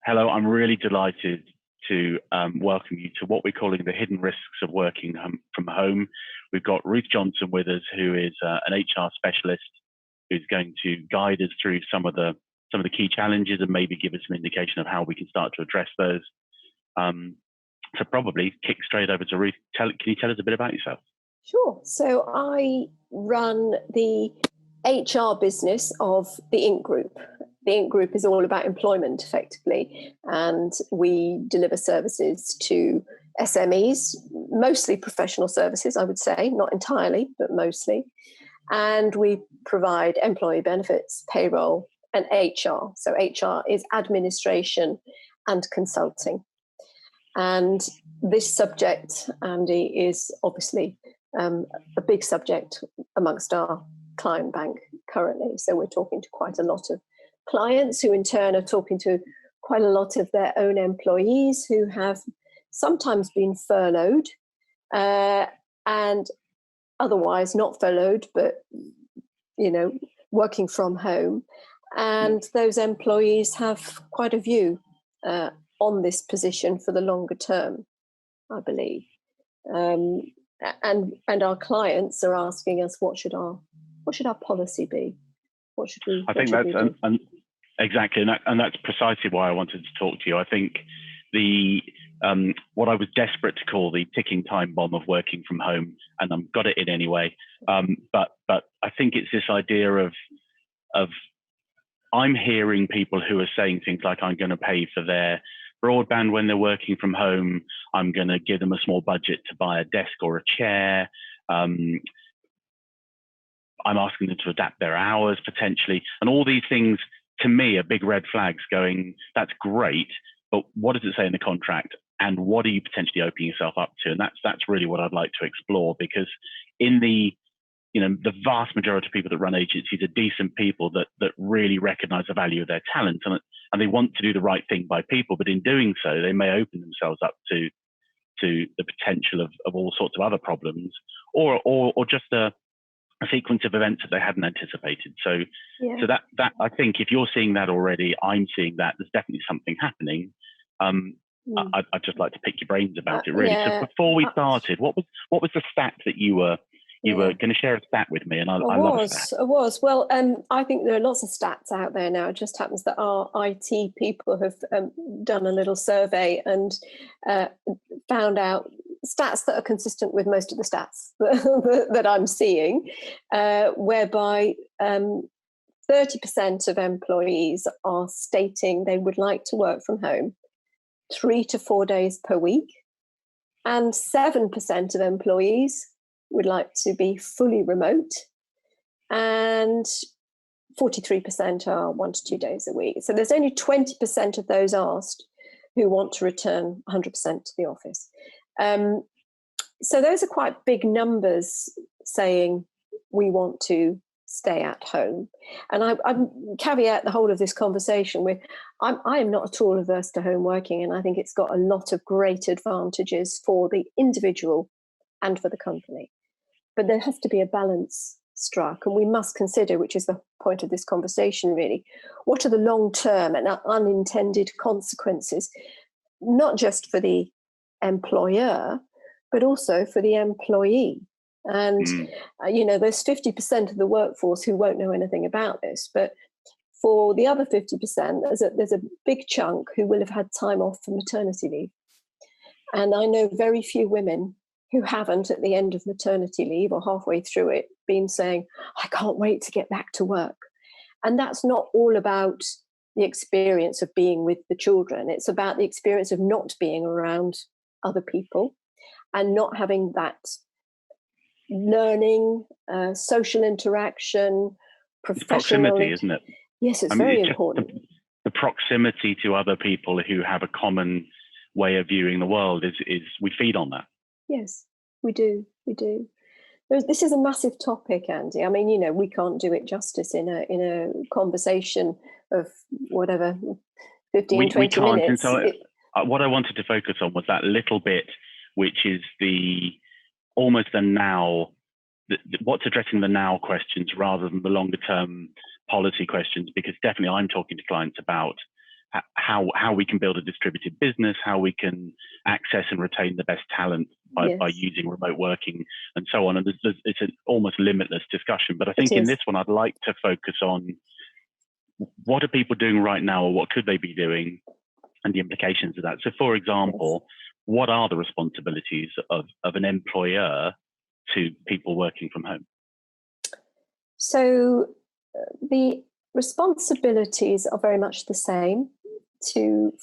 Hello, I'm really delighted to welcome you to what we're calling the hidden risks of working from home. We've got Ruth Johnson with us, who is an HR specialist, who's going to guide us through some of the key challenges and maybe give us some indication of how we can start to address those. So probably kick straight over to Ruth. Can you tell us a bit about yourself? Sure. So I run the HR business of the Inc Group. The Inc Group is all about employment, effectively, and we deliver services to SMEs, mostly professional services, I would say, not entirely, but mostly. And we provide employee benefits, payroll, and HR. So HR is administration and consulting. And this subject, Andy, is obviously a big subject amongst our client bank currently. So we're talking to quite a lot of clients who in turn are talking to quite a lot of their own employees who have sometimes been furloughed and otherwise not furloughed, but, working from home. And those employees have quite a view on this position for the longer term, I believe. And our clients are asking us, what should our policy be? What should we? I think that's exactly, and that's precisely why I wanted to talk to you. I think what I was desperate to call the ticking time bomb of working from home, and I've got it in anyway. But I think it's this idea of I'm hearing people who are saying things like, I'm going to pay for their broadband when they're working from home. I'm going to give them a small budget to buy a desk or a chair. I'm asking them to adapt their hours potentially. And all these things, to me, are big red flags going, that's great, but what does it say in the contract? And what are you potentially opening yourself up to? And that's really what I'd like to explore, because in the vast majority of people that run agencies are decent people that really recognize the value of their talent and they want to do the right thing by people. But in doing so, they may open themselves up to the potential of all sorts of other problems or just a sequence of events that they hadn't anticipated. So that I think if you're seeing that already, I'm seeing that there's definitely something happening. I'd just like to pick your brains about it, really. So before we started, what was the stat that you were going to share a stat with me? And I love stats. I was. Well, I think there are lots of stats out there now. It just happens that our IT people have done a little survey and found out stats that are consistent with most of the stats that I'm seeing, whereby 30% of employees are stating they would like to work from home 3 to 4 days per week, and 7% of employees would like to be fully remote, and 43% are 1 to 2 days a week. So there's only 20% of those asked who want to return 100% to the office. So those are quite big numbers saying we want to stay at home. And I caveat the whole of this conversation with, I am not at all averse to home working, and I think it's got a lot of great advantages for the individual and for the company. But there has to be a balance struck, and we must consider, which is the point of this conversation really, what are the long-term and unintended consequences, not just for the employer, but also for the employee. And, there's 50% of the workforce who won't know anything about this, but for the other 50%, there's a big chunk who will have had time off for maternity leave. And I know very few women who haven't, at the end of maternity leave or halfway through it, been saying, I can't wait to get back to work. And that's not all about the experience of being with the children. It's about the experience of not being around other people and not having that learning, social interaction, professional proximity, isn't it? Yes, it's very important. The proximity to other people who have a common way of viewing the world is we feed on that. Yes, we do. This is a massive topic, Andy. I mean, we can't do it justice in a conversation of whatever 15, 20 minutes. What I wanted to focus on was that little bit, which is almost the now, what's addressing the now questions rather than the longer term policy questions, because definitely I'm talking to clients about how we can build a distributed business, how we can access and retain the best talent by using remote working and so on. And it's an almost limitless discussion. But I think in this one, I'd like to focus on what are people doing right now, or what could they be doing, and the implications of that. So, for example, what are the responsibilities of an employer to people working from home? So the responsibilities are very much the same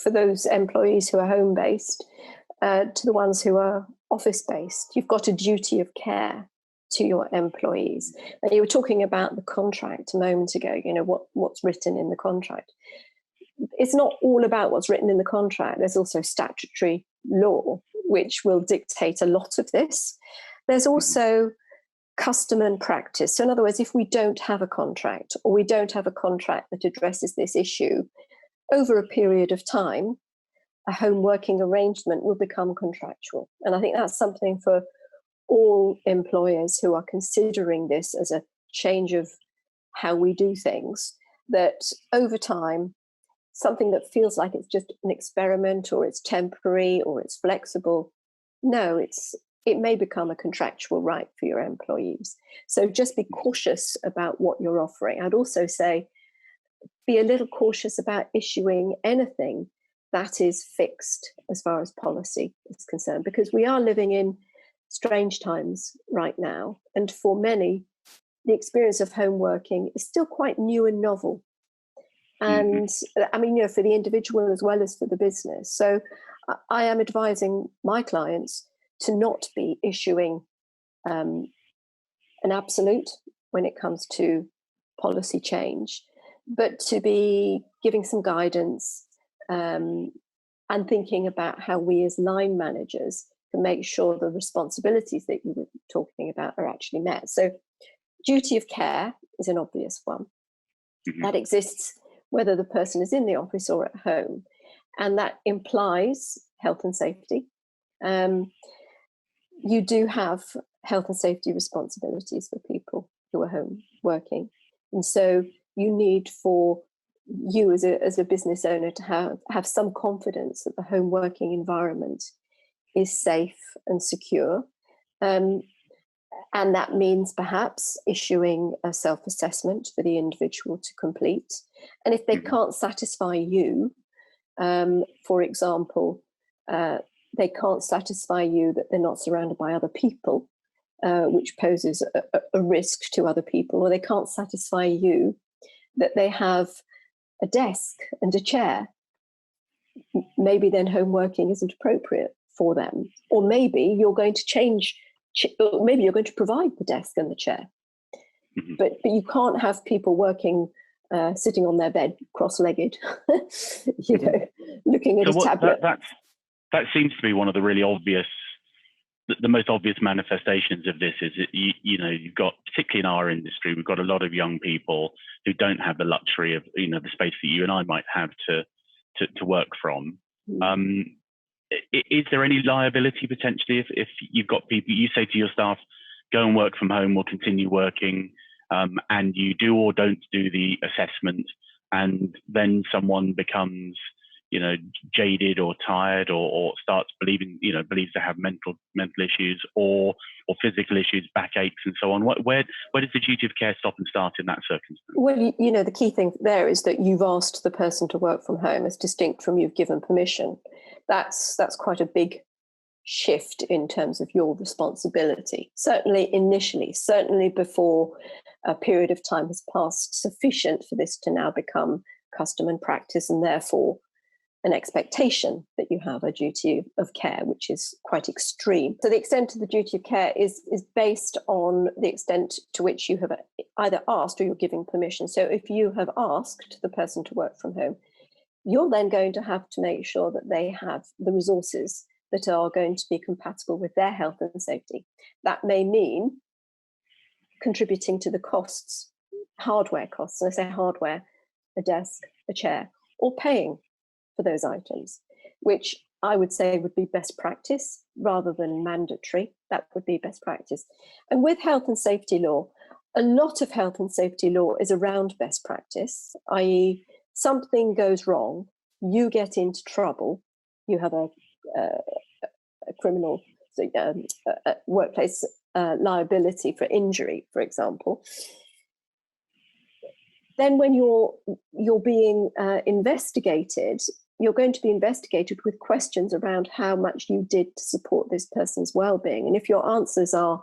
for those employees who are home-based to the ones who are office-based. You've got a duty of care to your employees. And you were talking about the contract a moment ago, what's written in the contract. It's not all about what's written in the contract. There's also statutory law, which will dictate a lot of this. There's also custom and practice. So in other words, if we don't have a contract, or we don't have a contract that addresses this issue, over a period of time, a home working arrangement will become contractual. And I think that's something for all employers who are considering this as a change of how we do things, that over time, something that feels like it's just an experiment, or it's temporary, or it's flexible, no, it may become a contractual right for your employees. So just be cautious about what you're offering. I'd also say be a little cautious about issuing anything that is fixed as far as policy is concerned, because we are living in strange times right now. And for many, the experience of home working is still quite new and novel. And I mean, for the individual as well as for the business. So I am advising my clients to not be issuing an absolute when it comes to policy change, but to be giving some guidance and thinking about how we as line managers can make sure the responsibilities that you were talking about are actually met. So duty of care is an obvious one. That exists whether the person is in the office or at home. And that implies health and safety. You do have health and safety responsibilities for people who are home working. And so you need for you as a business owner to have some confidence that the home working environment is safe and secure. And that means perhaps issuing a self-assessment for the individual to complete. And if they can't satisfy you, for example, they can't satisfy you that they're not surrounded by other people, which poses a risk to other people, or they can't satisfy you that they have a desk and a chair, maybe then home working isn't appropriate for them. Or maybe you're going to maybe you're going to provide the desk and the chair, but you can't have people working, sitting on their bed, cross-legged, looking at a tablet. That seems to be one of the really obvious, the most obvious manifestations of this is that, you've got, particularly in our industry, we've got a lot of young people who don't have the luxury of, the space that you and I might have to work from. Is there any liability potentially if you've got people, you say to your staff, go and work from home, we'll continue working, and you do or don't do the assessment, and then someone becomes, jaded or tired or starts believes they have mental issues or physical issues, backaches and so on. Where does the duty of care stop and start in that circumstance? Well, the key thing there is that you've asked the person to work from home as distinct from you've given permission. That's quite a big shift in terms of your responsibility. Certainly initially, certainly before a period of time has passed sufficient for this to now become custom and practice, and therefore an expectation that you have a duty of care, which is quite extreme. So the extent of the duty of care is based on the extent to which you have either asked or you're giving permission. So if you have asked the person to work from home, you're then going to have to make sure that they have the resources that are going to be compatible with their health and safety. That may mean contributing to the costs, hardware costs, and I say hardware, a desk, a chair, or paying for those items, which I would say would be best practice rather than mandatory. That would be best practice. And with health and safety law, a lot of health and safety law is around best practice, i.e. something goes wrong you get into trouble, you have a criminal workplace liability for injury, for example, then when you're being investigated, you're going to be investigated with questions around how much you did to support this person's well-being. And if your answers are,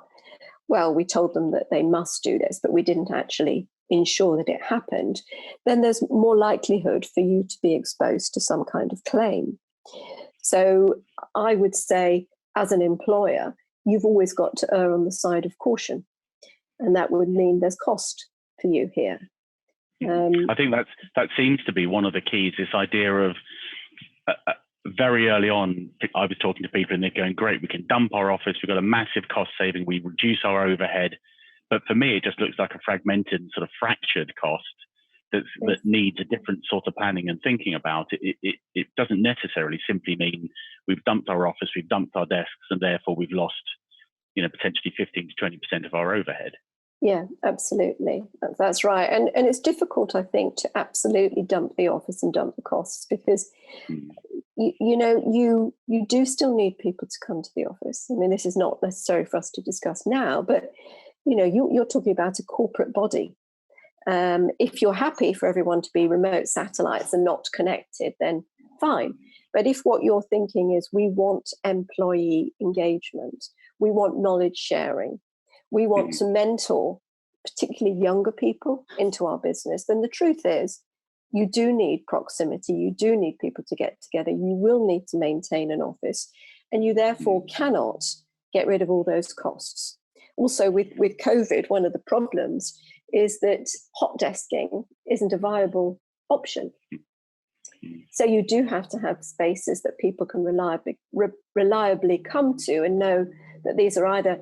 well, we told them that they must do this, but we didn't actually ensure that it happened, then there's more likelihood for you to be exposed to some kind of claim. So I would say, as an employer, you've always got to err on the side of caution. And that would mean there's cost for you here. I think that seems to be one of the keys, this idea of very early on, I was talking to people and they're going, great, we can dump our office, we've got a massive cost saving, we reduce our overhead. But for me, it just looks like a fragmented, sort of fractured cost that needs a different sort of planning and thinking about it. It doesn't necessarily simply mean we've dumped our office, we've dumped our desks, and therefore we've lost, potentially 15 to 20% of our overhead. Yeah, absolutely. That's right. And it's difficult, I think, to absolutely dump the office and dump the costs, because, you do still need people to come to the office. I mean, this is not necessary for us to discuss now, but, you're talking about a corporate body. If you're happy for everyone to be remote satellites and not connected, then fine. But if what you're thinking is we want employee engagement, we want knowledge sharing, we want to mentor particularly younger people into our business, then the truth is you do need proximity, you do need people to get together, you will need to maintain an office, and you therefore cannot get rid of all those costs. Also, with COVID, one of the problems is that hot desking isn't a viable option. So you do have to have spaces that people can reliably come to and know that these are either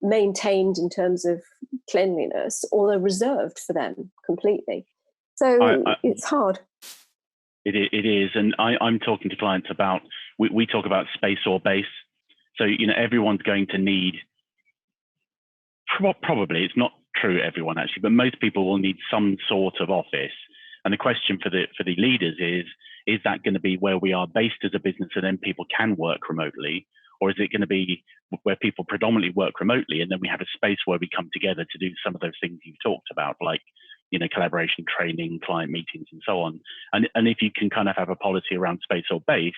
maintained in terms of cleanliness or they're reserved for them completely. So it's hard. It is. And I'm talking to clients about, we talk about space or base. So, everyone's going to need, probably, it's not true everyone actually, but most people will need some sort of office. And the question for the leaders is that going to be where we are based as a business and then people can work remotely? Or is it going to be where people predominantly work remotely and then we have a space where we come together to do some of those things you've talked about, like, collaboration, training, client meetings, and so on. And if you can kind of have a policy around space or base,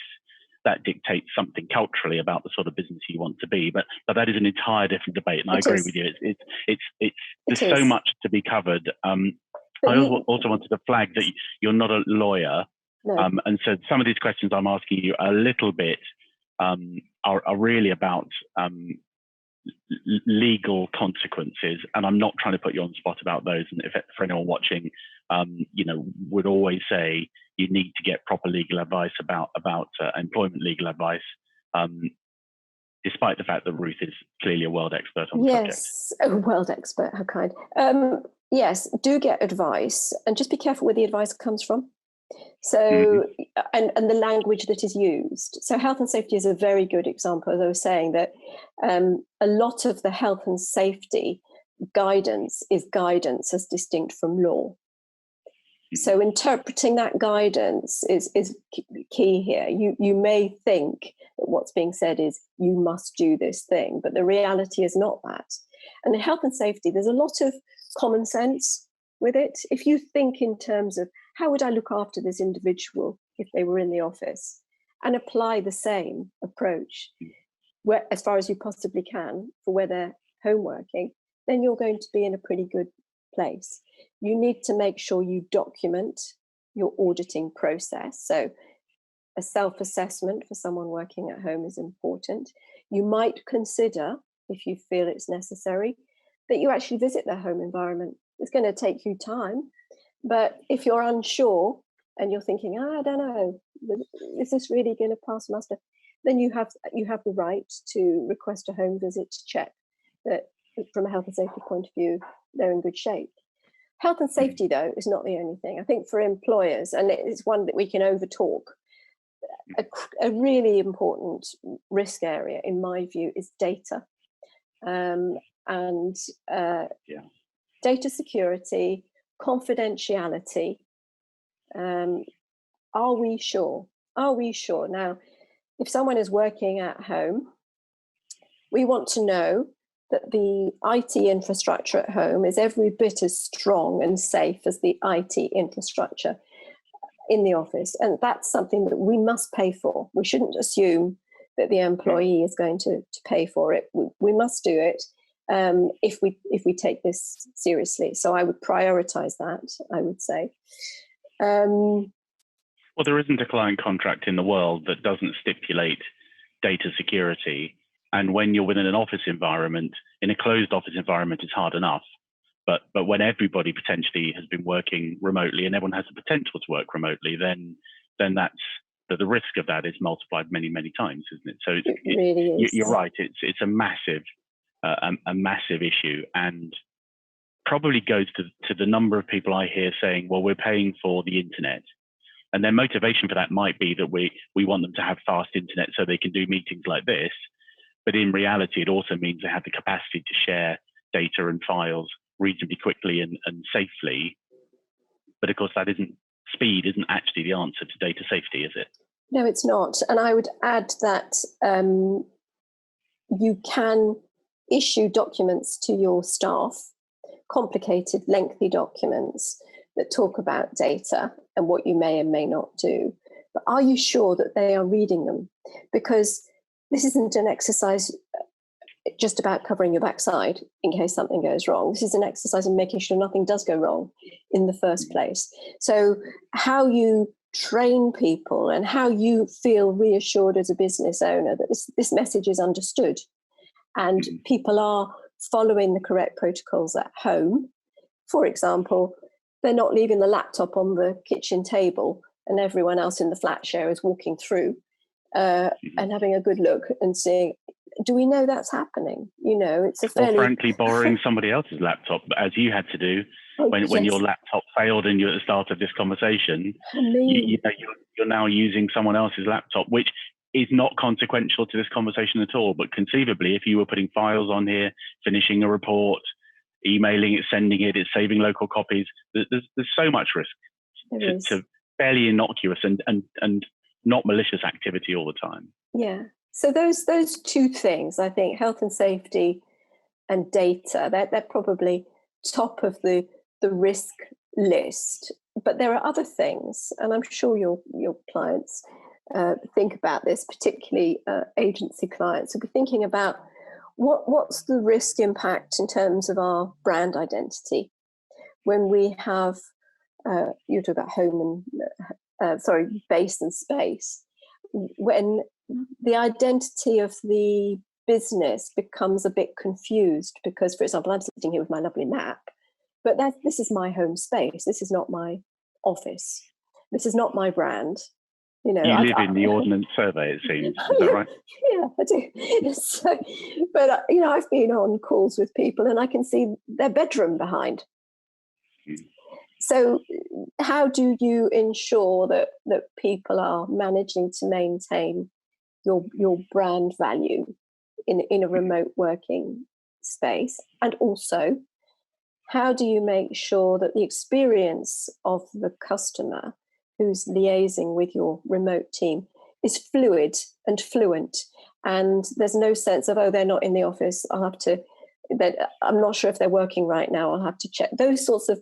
that dictates something culturally about the sort of business you want to be. But that is an entire different debate. And I agree with you. There's so much to be covered. I also wanted to flag that you're not a lawyer. No. And so some of these questions I'm asking you a little bit are really about legal consequences, and I'm not trying to put you on the spot about those. And if for anyone watching, would always say you need to get proper legal advice about employment legal advice, despite the fact that Ruth is clearly a world expert on the subject. Yes, a world expert. How kind. Yes, do get advice, and just be careful where the advice comes from. So, and the language that is used. So health and safety is a very good example. As I was saying, that a lot of the health and safety guidance is guidance as distinct from law. So interpreting that guidance is key here. You may think that what's being said is you must do this thing, but the reality is not that. And in health and safety, there's a lot of common sense with it. If you think in terms of how would I look after this individual if they were in the office, and apply the same approach as far as you possibly can for where they're home working, then you're going to be in a pretty good place. You need to make sure you document your auditing process. So a self-assessment for someone working at home is important. You might consider, if you feel it's necessary, that you actually visit their home environment. It's going to take you time, but if you're unsure and you're thinking, I don't know, is this really going to pass muster? Then you have the right to request a home visit to check that from a health and safety point of view, they're in good shape. Health and safety, though, is not the only thing. I think for employers, and it's one that we can overtalk, a really important risk area, in my view, is data. Data security, confidentiality are we sure? Are we sure? Now, if someone is working at home, we want to know that the IT infrastructure at home is every bit as strong and safe as the IT infrastructure in the office. And that's something that we must pay for. We shouldn't assume that the employee is going to pay for it. We must do it if we take this seriously. So I would prioritize that, I would say. Well, there isn't a client contract in the world that doesn't stipulate data security. And when you're within an office environment, in a closed office environment, it's hard enough. But when everybody potentially has been working remotely and everyone has the potential to work remotely, then that's the risk of that is multiplied many, many times, isn't it? So it really is. You're right. It's a massive issue, and probably goes to the number of people I hear saying, "Well, we're paying for the internet," and their motivation for that might be that we want them to have fast internet so they can do meetings like this. But in reality, it also means they have the capacity to share data and files reasonably quickly and safely. But of course, speed isn't actually the answer to data safety, is it? No, it's not. And I would add that you can issue documents to your staff, complicated, lengthy documents that talk about data and what you may and may not do. But are you sure that they are reading them? Because this isn't an exercise just about covering your backside in case something goes wrong. This is an exercise in making sure nothing does go wrong in the first place. So how you train people and how you feel reassured as a business owner that this message is understood and people are following the correct protocols at home. For example, they're not leaving the laptop on the kitchen table and everyone else in the flat share is walking through and having a good look and seeing, do we know that's happening? It's a fairly... Or frankly, borrowing somebody else's laptop, as you had to do when your laptop failed and you at the start of this conversation. You're now using someone else's laptop, which is not consequential to this conversation at all. But conceivably, if you were putting files on here, finishing a report, emailing it, sending it, it's saving local copies, there's so much risk to fairly innocuous and not malicious activity all the time. Yeah. So those two things, I think, health and safety and data, they're probably top of the risk list. But there are other things, and I'm sure your clients think about this, particularly agency clients will be thinking about what's the risk impact in terms of our brand identity when we have you talk about home and base and space, when the identity of the business becomes a bit confused because, for example, I'm sitting here with my lovely map, but this is my home space. This is not my office. This is not my brand. You live in the Ordnance Survey, it seems. Is that right? Yeah, I do. So, but I've been on calls with people and I can see their bedroom behind. So how do you ensure that people are managing to maintain your brand value in a remote working space? And also, how do you make sure that the experience of the customer who's liaising with your remote team is fluid and fluent, and there's no sense of, they're not in the office, I'm not sure if they're working right now, I'll have to check. Those sorts of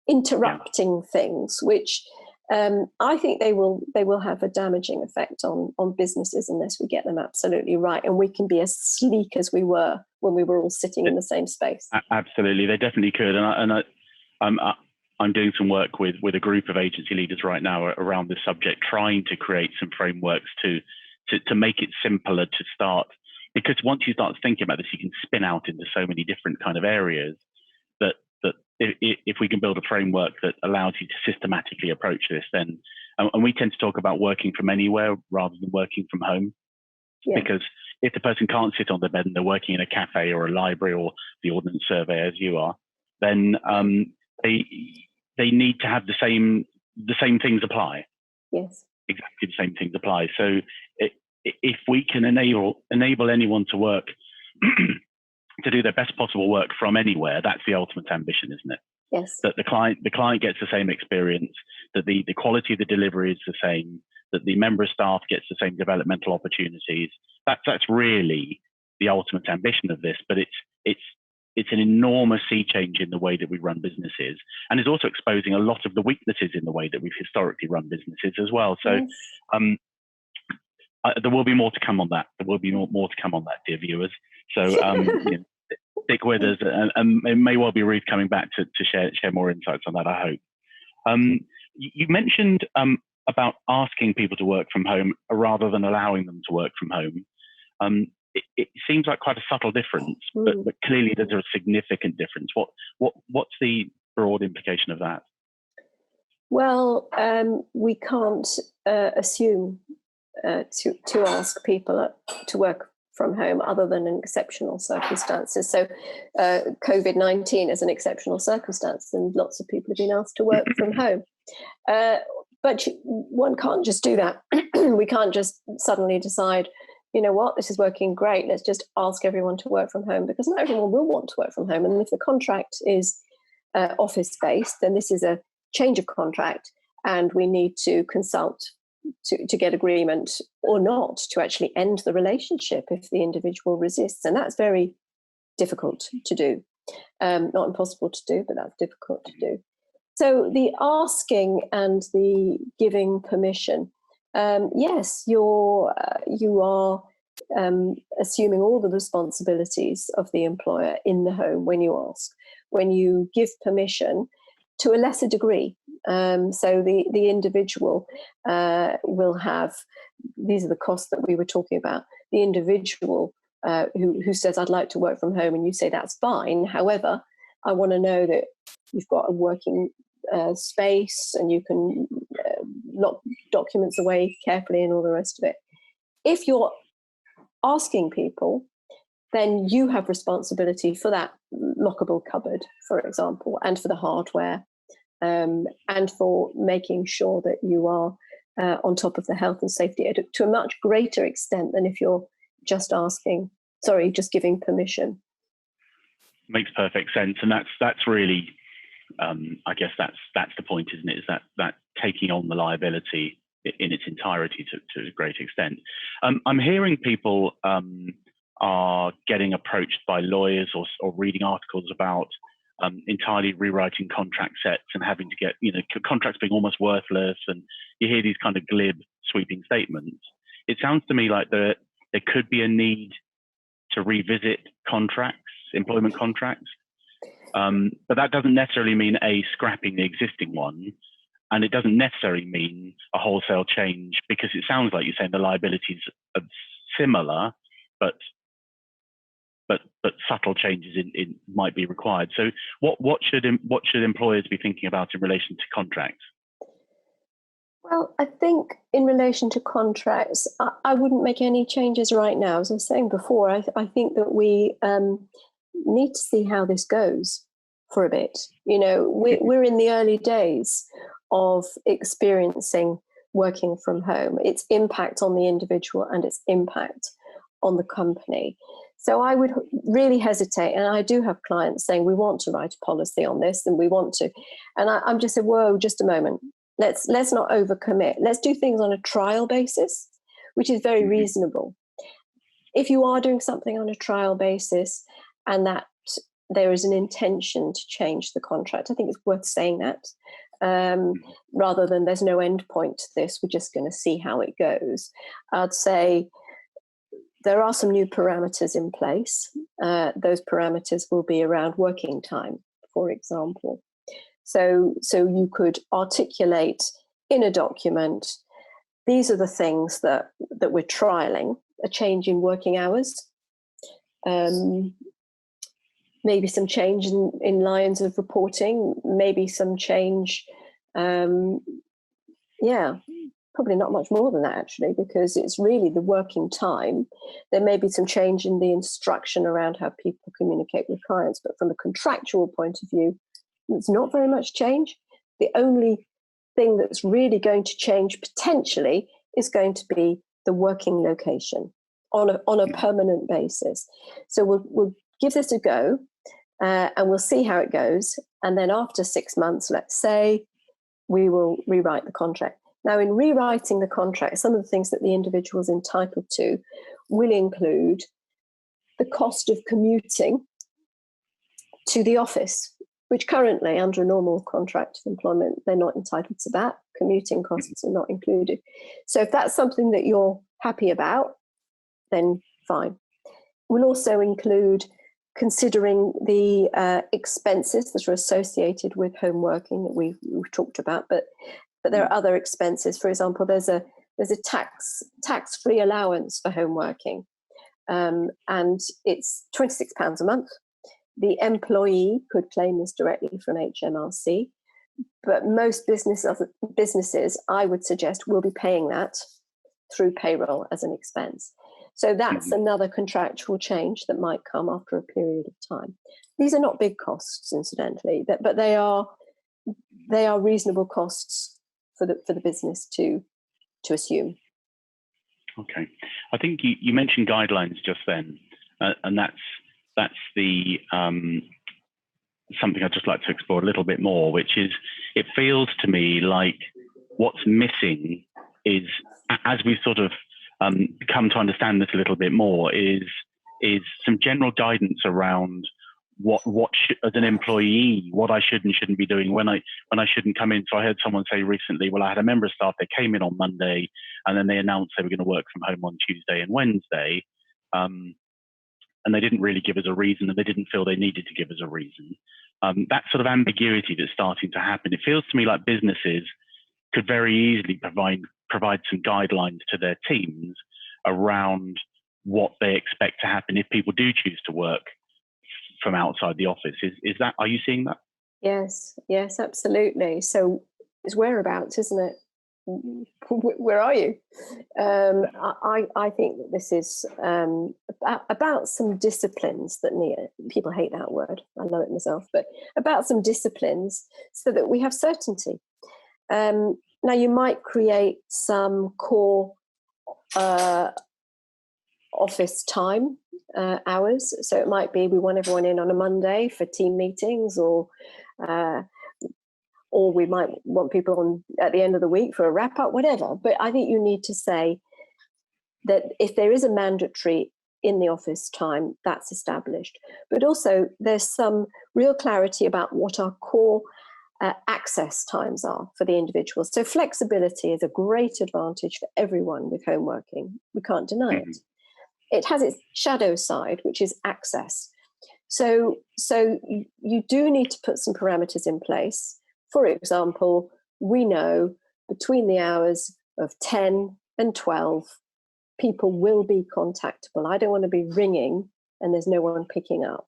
interrupting things, which I think they will have a damaging effect on businesses unless we get them absolutely right, and we can be as sleek as we were when we were all sitting in the same space. Absolutely, they definitely could, and I'm doing some work with a group of agency leaders right now around this subject, trying to create some frameworks to make it simpler to start. Because once you start thinking about this, you can spin out into so many different kind of areas that if we can build a framework that allows you to systematically approach this, then, and we tend to talk about working from anywhere rather than working from home. Yeah. Because if the person can't sit on the bed and they're working in a cafe or a library or the Ordnance Survey as you are, then they need to have the same things apply. Yes, exactly the same things apply. So if we can enable anyone to work to do their best possible work from anywhere, that's the ultimate ambition, isn't it? Yes. That the client gets the same experience, that the quality of the delivery is the same, that the member of staff gets the same developmental opportunities. That's really the ultimate ambition of this. But it's an enormous sea change in the way that we run businesses, and is also exposing a lot of the weaknesses in the way that we've historically run businesses as well. So yes. there will be more to come on that. There will be more to come on that, dear viewers. So you know, stick with us, and it may well be Ruth coming back to share more insights on that, I hope. You mentioned about asking people to work from home rather than allowing them to work from home. It seems like quite a subtle difference, but clearly there's a significant difference. What's the broad implication of that? Well, we can't assume to ask people to work from home other than in exceptional circumstances. So COVID-19 is an exceptional circumstance, and lots of people have been asked to work from home. But one can't just do that. We can't just suddenly decide, you know what, this is working great, let's just ask everyone to work from home, because not everyone will want to work from home. And if the contract is office-based, then this is a change of contract, and we need to consult to get agreement or not to actually end the relationship if the individual resists. And that's very difficult to do. Not impossible to do, but that's difficult to do. So the asking and the giving permission, yes, you are assuming all the responsibilities of the employer in the home when you ask. When you give permission, to a lesser degree. So the individual will have, these are the costs that we were talking about, the individual who says, I'd like to work from home, and you say, that's fine. However, I want to know that you've got a working space and you can lock documents away carefully and all the rest of it. If you're asking people, then you have responsibility for that lockable cupboard, for example, and for the hardware, and for making sure that you are on top of the health and safety to a much greater extent than if you're just just giving permission. Makes perfect sense, and that's really, I guess that's the point, isn't it? Is that taking on the liability in its entirety to a great extent. I'm hearing people are getting approached by lawyers or reading articles about entirely rewriting contract sets and having to get, contracts being almost worthless, and you hear these kind of glib, sweeping statements. It sounds to me like there could be a need to revisit employment contracts, but that doesn't necessarily mean scrapping the existing one, and it doesn't necessarily mean a wholesale change, because it sounds like you're saying the liabilities are similar, but subtle changes in might be required. So what should employers be thinking about in relation to contracts? Well, I think in relation to contracts, I wouldn't make any changes right now. As I was saying before, I think that we need to see how this goes for a bit. We're in the early days of experiencing working from home, its impact on the individual and its impact on the company. So I would really hesitate, and I do have clients saying, we want to write a policy on this, and we want to. And I'm just saying, whoa, just a moment. Let's not overcommit. Let's do things on a trial basis, which is very reasonable. If you are doing something on a trial basis and that there is an intention to change the contract, I think it's worth saying that, rather than there's no end point to this, we're just going to see how it goes. I'd say there are some new parameters in place. Those parameters will be around working time, for example. So you could articulate in a document, these are the things that we're trialing: a change in working hours, maybe some change in lines of reporting, maybe some change, probably not much more than that, actually, because it's really the working time. There may be some change in the instruction around how people communicate with clients, but from a contractual point of view, it's not very much change. The only thing that's really going to change potentially is going to be the working location on a permanent basis. So we'll give this a go. and we'll see how it goes. And then after 6 months, let's say, we will rewrite the contract. Now, in rewriting the contract, some of the things that the individual is entitled to will include the cost of commuting to the office, which currently, under a normal contract of employment, they're not entitled to that. Commuting costs are not included. So if that's something that you're happy about, then fine. We'll also include considering the expenses that are associated with home working that we've talked about, but there are other expenses. For example, there's a tax-free allowance for home working, and it's £26 a month. The employee could claim this directly from HMRC, but most businesses, I would suggest, will be paying that through payroll as an expense. So that's another contractual change that might come after a period of time. These are not big costs, incidentally, but they are reasonable costs for the business to assume. Okay, I think you mentioned guidelines just then, and that's the something I'd just like to explore a little bit more, which is, it feels to me like what's missing is, as we sort of come to understand this a little bit more, is some general guidance around what as an employee, what I should and shouldn't be doing when I shouldn't come in. So I heard someone say recently, well, I had a member of staff that came in on Monday and then they announced they were going to work from home on Tuesday and Wednesday. And they didn't really give us a reason, and they didn't feel they needed to give us a reason. That sort of ambiguity that's starting to happen, it feels to me like businesses could very easily provide some guidelines to their teams around what they expect to happen if people do choose to work from outside the office. Are you seeing that? Yes, absolutely. So it's whereabouts, isn't it? Where are you? I think that this is about some disciplines that people hate that word. I love it myself, but about some disciplines so that we have certainty. Now, you might create some core office time hours. So it might be we want everyone in on a Monday for team meetings, or we might want people on at the end of the week for a wrap up, whatever. But I think you need to say that if there is a mandatory in the office time, that's established. But also there's some real clarity about what our core access times are for the individuals. So flexibility is a great advantage for everyone with home working. We can't deny it. It has its shadow side, which is access. So you do need to put some parameters in place. For example, we know between the hours of 10 and 12, people will be contactable. I don't want to be ringing and there's no one picking up.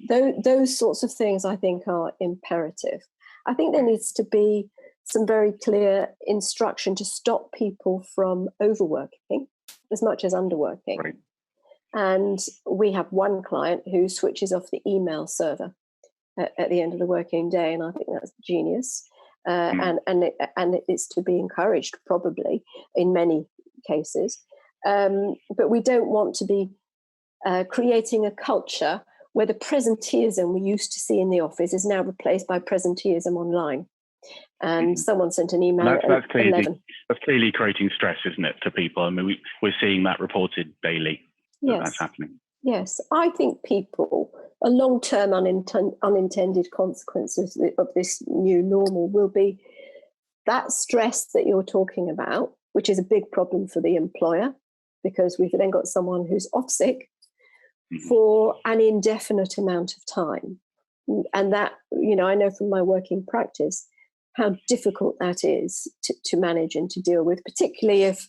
Those sorts of things, I think, are imperative. I think there needs to be some very clear instruction to stop people from overworking as much as underworking. Right. And we have one client who switches off the email server at the end of the working day, and I think that's genius. And it's to be encouraged, probably, in many cases. But we don't want to be creating a culture where the presenteeism we used to see in the office is now replaced by presenteeism online. And someone sent an email at 11. That's clearly creating stress, isn't it, to people? I mean, we're seeing that reported daily. That's happening. Yes, I think people, a long-term unintended consequences of this new normal will be that stress that you're talking about, which is a big problem for the employer, because we've then got someone who's off sick for an indefinite amount of time. And that, I know from my working practice how difficult that is to manage and to deal with, particularly if,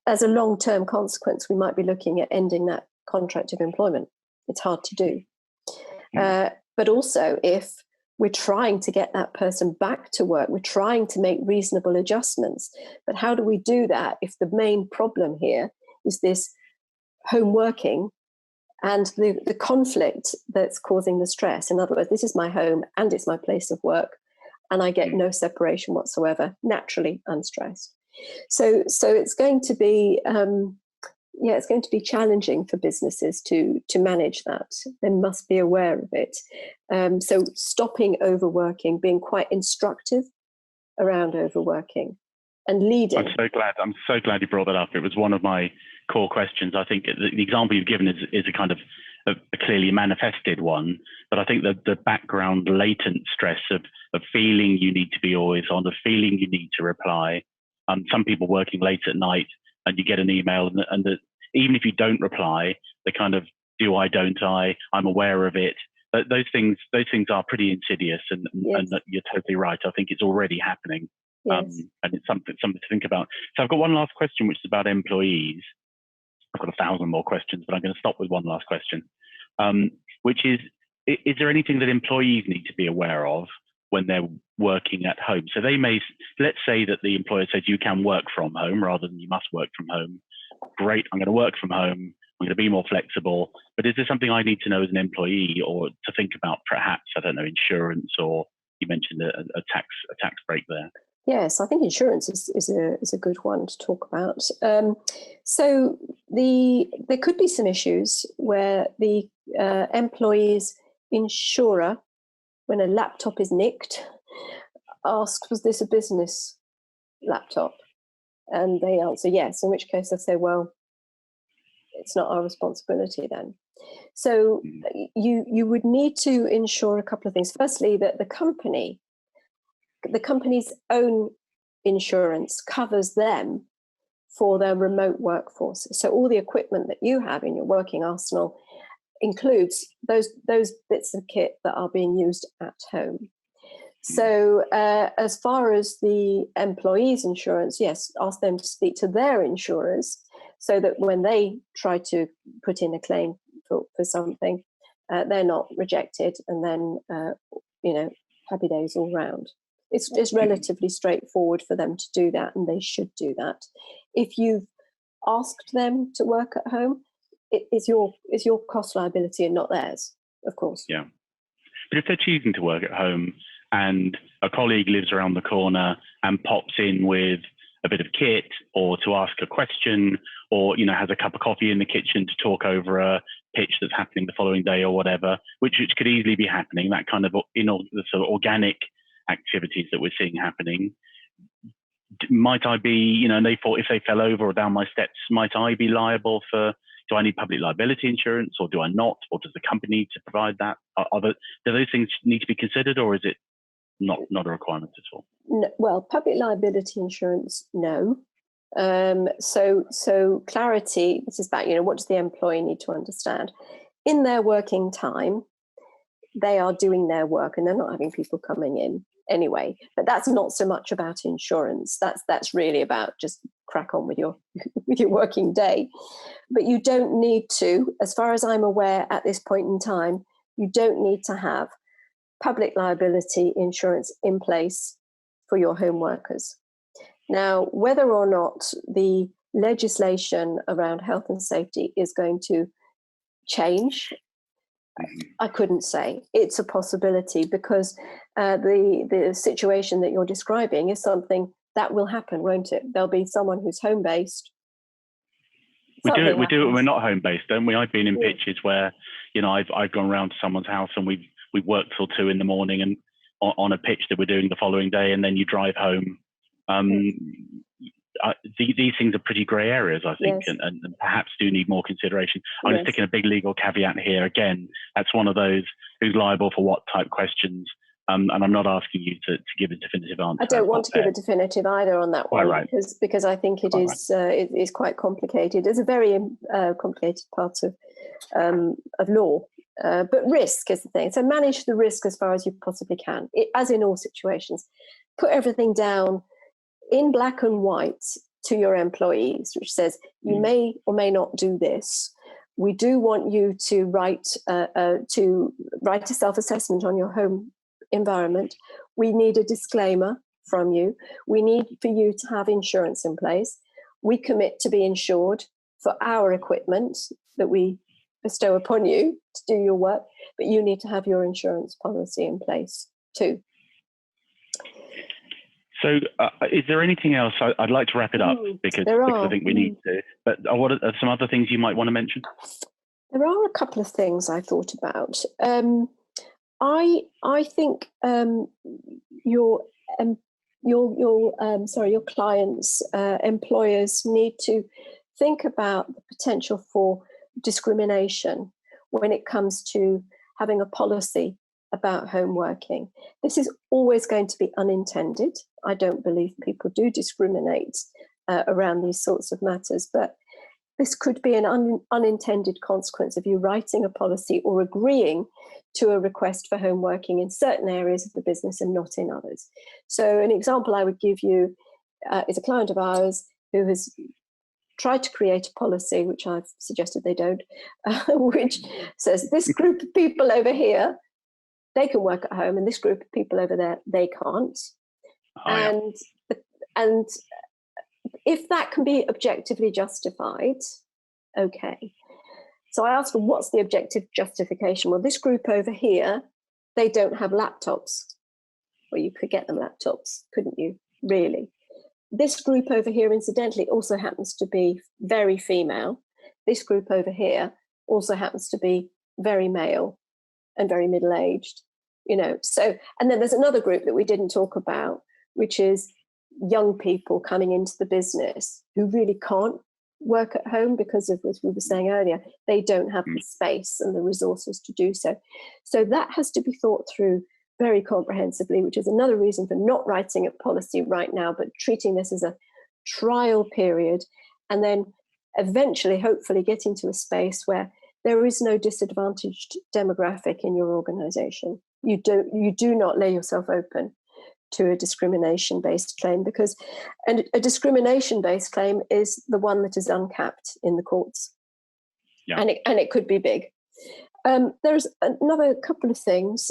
as a long-term consequence, we might be looking at ending that contract of employment. It's hard to do. But also, if we're trying to get that person back to work, we're trying to make reasonable adjustments. But how do we do that if the main problem here is this home working and the conflict that's causing the stress? In other words, this is my home and it's my place of work, and I get no separation whatsoever. Naturally, I'm stressed. So it's going to be, Yeah, it's going to be challenging for businesses to manage that. They must be aware of it. So stopping overworking, being quite instructive around overworking, and leading. I'm so glad you brought that up. It was one of my core questions. I think the example you've given is a kind of a clearly manifested one, but I think that the background latent stress of feeling you need to be always on, of feeling you need to reply. Some people working late at night, and you get an email, and even if you don't reply, the kind of do I, don't I, I'm aware of it. Those things are pretty insidious, and you're totally right. I think it's already happening. Yes. And it's something to think about. So I've got one last question, which is about employees. I've got 1,000 more questions, but I'm going to stop with one last question, which is there anything that employees need to be aware of when they're working at home? So let's say that the employer says you can work from home rather than you must work from home. Great, I'm going to work from home. I'm going to be more flexible. But is there something I need to know as an employee, or to think about, perhaps, I don't know, insurance, or you mentioned a tax break there? Yes, I think insurance is a good one to talk about. So there could be some issues where the employee's insurer, when a laptop is nicked, asks, was this a business laptop? And they answer yes, in which case they say, well, it's not our responsibility then. So you would need to ensure a couple of things. Firstly, that the company's own insurance covers them for their remote workforce. So all the equipment that you have in your working arsenal includes those bits of kit that are being used at home. So as far as the employee's insurance, yes, ask them to speak to their insurers so that when they try to put in a claim for something, they're not rejected, and then, happy days all round. It's relatively straightforward for them to do that, and they should do that. If you've asked them to work at home, it is your cost liability and not theirs, of course. Yeah. But if they're choosing to work at home and a colleague lives around the corner and pops in with a bit of kit, or to ask a question, or has a cup of coffee in the kitchen to talk over a pitch that's happening the following day or whatever, which could easily be happening, that kind of the sort of organic activities that we're seeing happening, might I be, if they fell over or down my steps, might I be liable for? Do I need public liability insurance, or do I not? Or does the company need to provide that? Do those things need to be considered, or is it not a requirement at all? No, well, public liability insurance, no. So clarity. This is about what does the employee need to understand in their working time. They are doing their work, and they're not having people coming in anyway. But that's not so much about insurance. That's really about just crack on with your working day. But you don't need to, as far as I'm aware at this point in time, you don't need to have public liability insurance in place for your home workers. Now, whether or not the legislation around health and safety is going to change, I couldn't say. It's a possibility, because the situation that you're describing is something that will happen, won't it? There'll be someone who's home-based. We do it when we're not home-based, don't we? I've been in pitches where, I've gone around to someone's house and we've worked till 2 a.m. and on a pitch that we're doing the following day, and then you drive home. These things are pretty grey areas, I think, yes. and perhaps do need more consideration. I'm going to stick in a big legal caveat here. Again, that's one of those who's liable for what type questions. And I'm not asking you to give a definitive answer. I don't want to give a definitive either on that one, right. because I think it is quite complicated. It's a very complicated part of law. But risk is the thing. So manage the risk as far as you possibly can, as in all situations. Put everything down in black and white to your employees, which says you may or may not do this. We do want you to write a self-assessment on your home environment. We need a disclaimer from you. We need for you to have insurance in place. We commit to be insured for our equipment that we bestow upon you to do your work, but you need to have your insurance policy in place too. So, is there anything else? I'd like to wrap it up because I think we need to. But what are some other things you might want to mention? There are a couple of things I thought about. I think your clients, employers need to think about the potential for discrimination when it comes to having a policy about home working. This is always going to be unintended. I don't believe people do discriminate around these sorts of matters, but this could be an unintended consequence of you writing a policy or agreeing to a request for home working in certain areas of the business and not in others. So an example I would give you is a client of ours who has tried to create a policy, which I've suggested they don't, which says this group of people over here, they can work at home, and this group of people over there, they can't. And if that can be objectively justified, okay. So I asked them, what's the objective justification? Well, this group over here, they don't have laptops. Well, you could get them laptops, couldn't you? Really? This group over here, incidentally, also happens to be very female. This group over here also happens to be very male and very middle-aged, So, and then there's another group that we didn't talk about, which is young people coming into the business who really can't work at home because of, as we were saying earlier, they don't have the space and the resources to do so. So that has to be thought through very comprehensively, which is another reason for not writing a policy right now, but treating this as a trial period, and then eventually, hopefully, getting to a space where there is no disadvantaged demographic in your organization. You do not lay yourself open to a discrimination-based claim, because a discrimination-based claim is the one that is uncapped in the courts. Yeah. And it could be big. There's another couple of things.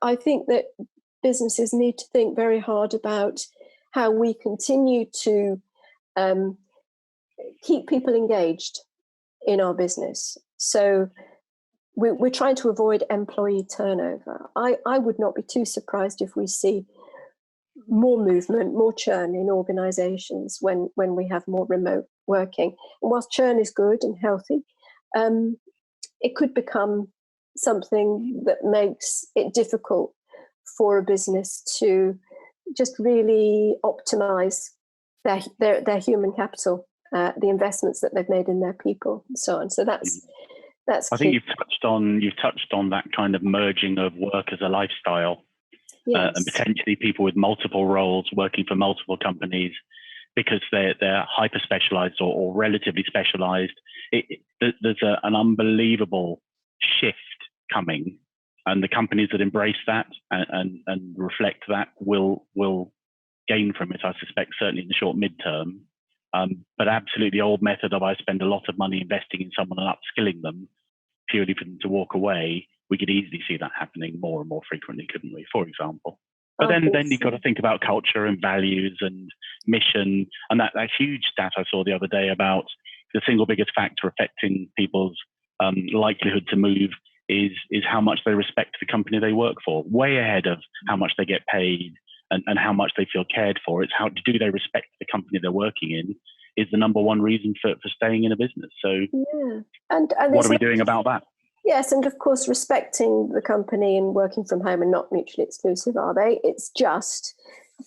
I think that businesses need to think very hard about how we continue to keep people engaged in our business. So we're trying to avoid employee turnover. I would not be too surprised if we see more movement, more churn in organizations when we have more remote working. And whilst churn is good and healthy, it could become something that makes it difficult for a business to just really optimize their human capital, the investments that they've made in their people, and so on. So that's I think you've touched on that kind of merging of work as a lifestyle. Yes. And potentially people with multiple roles working for multiple companies because they're hyper specialized or relatively specialized. There's an unbelievable shift coming, and the companies that embrace that and reflect that will gain from it, I suspect, certainly in the short midterm. But absolutely, the old method of I spend a lot of money investing in someone and upskilling them purely for them to walk away, we could easily see that happening more and more frequently, couldn't we, for example? But then you've got to think about culture and values and mission. And that huge stat I saw the other day about the single biggest factor affecting people's likelihood to move is how much they respect the company they work for, way ahead of how much they get paid and how much they feel cared for. It's how do they respect the company they're working in is the number one reason for staying in a business. So yeah. And what are we doing about that? Yes, and of course, respecting the company and working from home are not mutually exclusive, are they? It's just,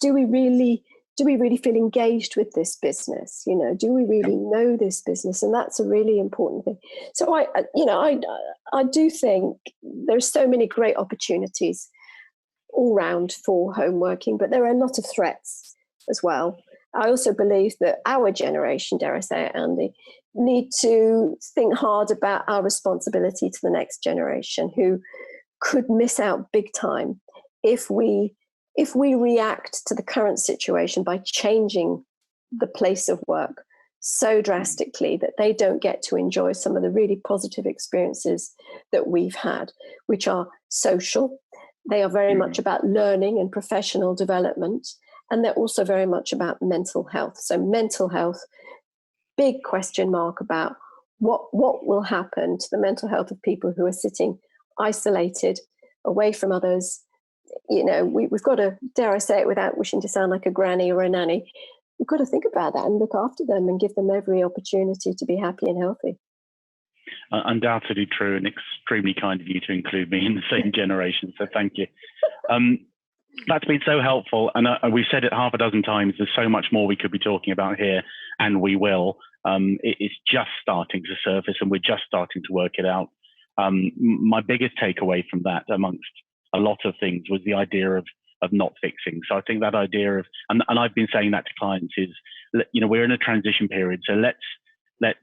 do we really feel engaged with this business? Do we really know this business? And that's a really important thing. So I do think there's so many great opportunities all round for home working, but there are a lot of threats as well. I also believe that our generation, dare I say it, Andy, need to think hard about our responsibility to the next generation, who could miss out big time if we react to the current situation by changing the place of work so drastically that they don't get to enjoy some of the really positive experiences that we've had, which are social. They are very much about learning and professional development, and they're also very much about mental health. So mental health, big question mark about what will happen to the mental health of people who are sitting isolated, away from others, we've got to, dare I say it without wishing to sound like a granny or a nanny, we've got to think about that and look after them and give them every opportunity to be happy and healthy. Undoubtedly true, and extremely kind of you to include me in the same generation. So thank you. That's been so helpful, and we've said it half a dozen times. There's so much more we could be talking about here, and we will. It's just starting to surface, and we're just starting to work it out. My biggest takeaway from that, amongst a lot of things, was the idea of not fixing. So I think that idea of, and I've been saying that to clients, is, we're in a transition period, so let's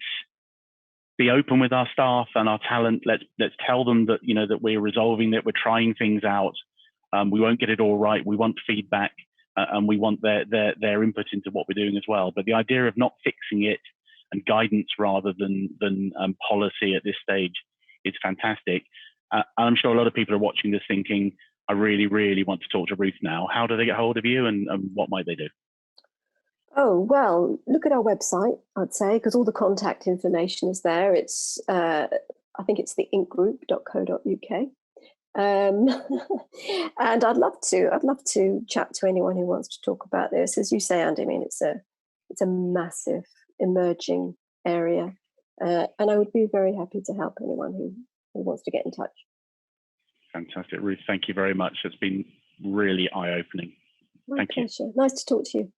be open with our staff and our talent. Let's tell them that that we're resolving, that we're trying things out. We won't get it all right. We want feedback, and we want their input into what we're doing as well. But the idea of not fixing it and guidance rather than policy at this stage is fantastic. I'm sure a lot of people are watching this thinking, I really, really want to talk to Ruth now. How do they get hold of you, and what might they do? Oh, well, look at our website, I'd say, because all the contact information is there. It's, I think it's theinkgroup.co.uk. And I'd love to chat to anyone who wants to talk about this. As you say, Andy, I mean, it's a massive emerging area, and I would be very happy to help anyone who wants to get in touch. Fantastic, Ruth. Thank you very much. It's been really eye-opening. My pleasure. Nice to talk to you.